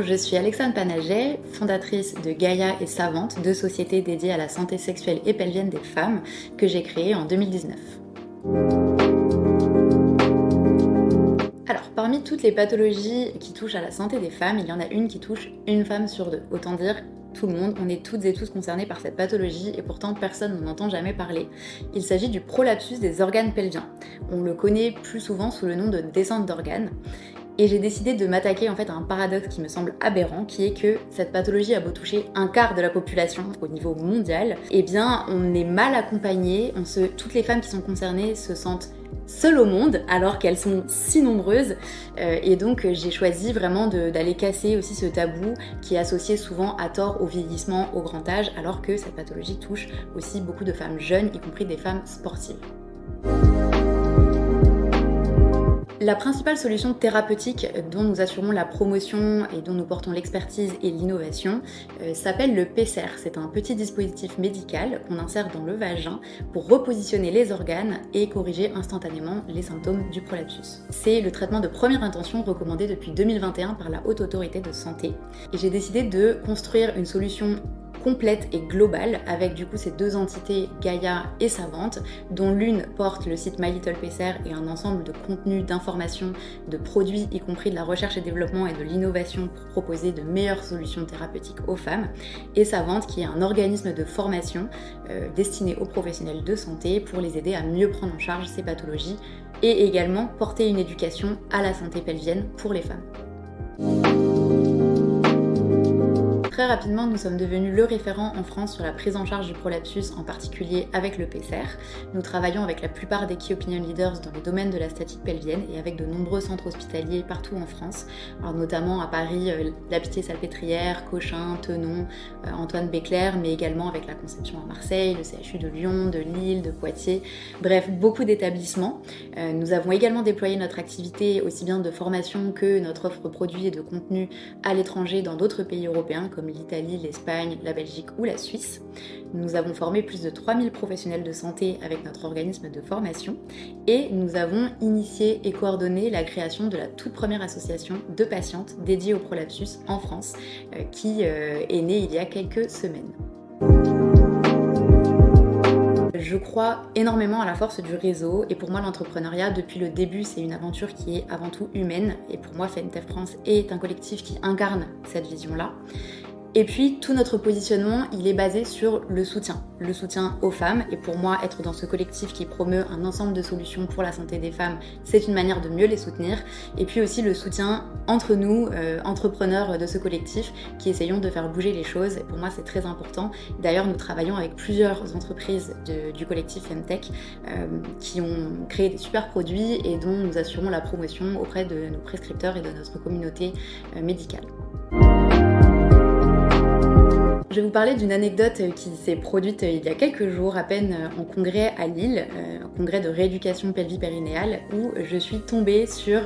Je suis Alexandre Panaget, fondatrice de Gaïa et Savante, deux sociétés dédiées à la santé sexuelle et pelvienne des femmes que j'ai créées en 2019. Alors, parmi toutes les pathologies qui touchent à la santé des femmes, il y en a une qui touche une femme sur deux. Autant dire tout le monde, on est toutes et tous concernés par cette pathologie et pourtant personne n'en entend jamais parler. Il s'agit du prolapsus des organes pelviens. On le connaît plus souvent sous le nom de descente d'organes. Et j'ai décidé de m'attaquer à un paradoxe qui me semble aberrant, qui est que cette pathologie a beau toucher un quart de la population au niveau mondial, eh bien on est mal accompagné, toutes les femmes qui sont concernées se sentent seules au monde alors qu'elles sont si nombreuses, et donc j'ai choisi vraiment d'aller casser aussi ce tabou qui est associé souvent à tort au vieillissement, au grand âge, alors que cette pathologie touche aussi beaucoup de femmes jeunes, y compris des femmes sportives. La principale solution thérapeutique dont nous assurons la promotion et dont nous portons l'expertise et l'innovation s'appelle le PCR. C'est un petit dispositif médical qu'on insère dans le vagin pour repositionner les organes et corriger instantanément les symptômes du prolapsus. C'est le traitement de première intention recommandé depuis 2021 par la Haute Autorité de Santé. Et j'ai décidé de construire une solution complète et globale avec du coup ces deux entités Gaïa et Savante, dont l'une porte le site My Little PCR et un ensemble de contenus, d'informations, de produits, y compris de la recherche et développement et de l'innovation pour proposer de meilleures solutions thérapeutiques aux femmes, et Savante qui est un organisme de formation destiné aux professionnels de santé pour les aider à mieux prendre en charge ces pathologies et également porter une éducation à la santé pelvienne pour les femmes. Très rapidement, nous sommes devenus le référent en France sur la prise en charge du prolapsus, en particulier avec le PCR. Nous travaillons avec la plupart des key opinion leaders dans le domaine de la statique pelvienne et avec de nombreux centres hospitaliers partout en France, alors notamment à Paris, la Pitié-Salpêtrière, Cochin, Tenon, Antoine Béclair, mais également avec la Conception à Marseille, le CHU de Lyon, de Lille, de Poitiers, bref, beaucoup d'établissements. Nous avons également déployé notre activité aussi bien de formation que notre offre produit et de contenu à l'étranger dans d'autres pays européens comme l'Italie, l'Espagne, la Belgique ou la Suisse. Nous avons formé plus de 3000 professionnels de santé avec notre organisme de formation et nous avons initié et coordonné la création de la toute première association de patientes dédiée au prolapsus en France qui est née il y a quelques semaines. Je crois énormément à la force du réseau et pour moi l'entrepreneuriat depuis le début c'est une aventure qui est avant tout humaine et pour moi FemTech France est un collectif qui incarne cette vision-là. Et puis tout notre positionnement il est basé sur le soutien aux femmes et pour moi être dans ce collectif qui promeut un ensemble de solutions pour la santé des femmes c'est une manière de mieux les soutenir et puis aussi le soutien entre nous, entrepreneurs de ce collectif qui essayons de faire bouger les choses et pour moi c'est très important. D'ailleurs nous travaillons avec plusieurs entreprises du collectif FemTech qui ont créé des super produits et dont nous assurons la promotion auprès de nos prescripteurs et de notre communauté médicale. Je vais vous parler d'une anecdote qui s'est produite il y a quelques jours à peine en congrès à Lille, un congrès de rééducation pelvie-périnéale où je suis tombée sur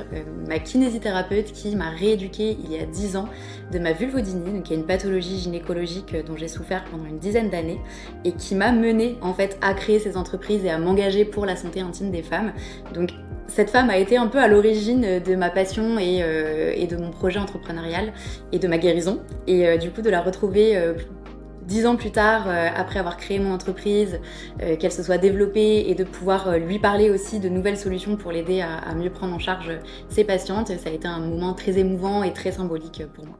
ma kinésithérapeute qui m'a rééduquée il y a 10 ans de ma vulvodynie, qui est une pathologie gynécologique dont j'ai souffert pendant une dizaine d'années et qui m'a menée en fait à créer ces entreprises et à m'engager pour la santé intime des femmes. Donc cette femme a été un peu à l'origine de ma passion et de mon projet entrepreneurial et de ma guérison. Et du coup de la retrouver 10 ans plus tard, après avoir créé mon entreprise, qu'elle se soit développée et de pouvoir lui parler aussi de nouvelles solutions pour l'aider à mieux prendre en charge ses patientes, ça a été un moment très émouvant et très symbolique pour moi.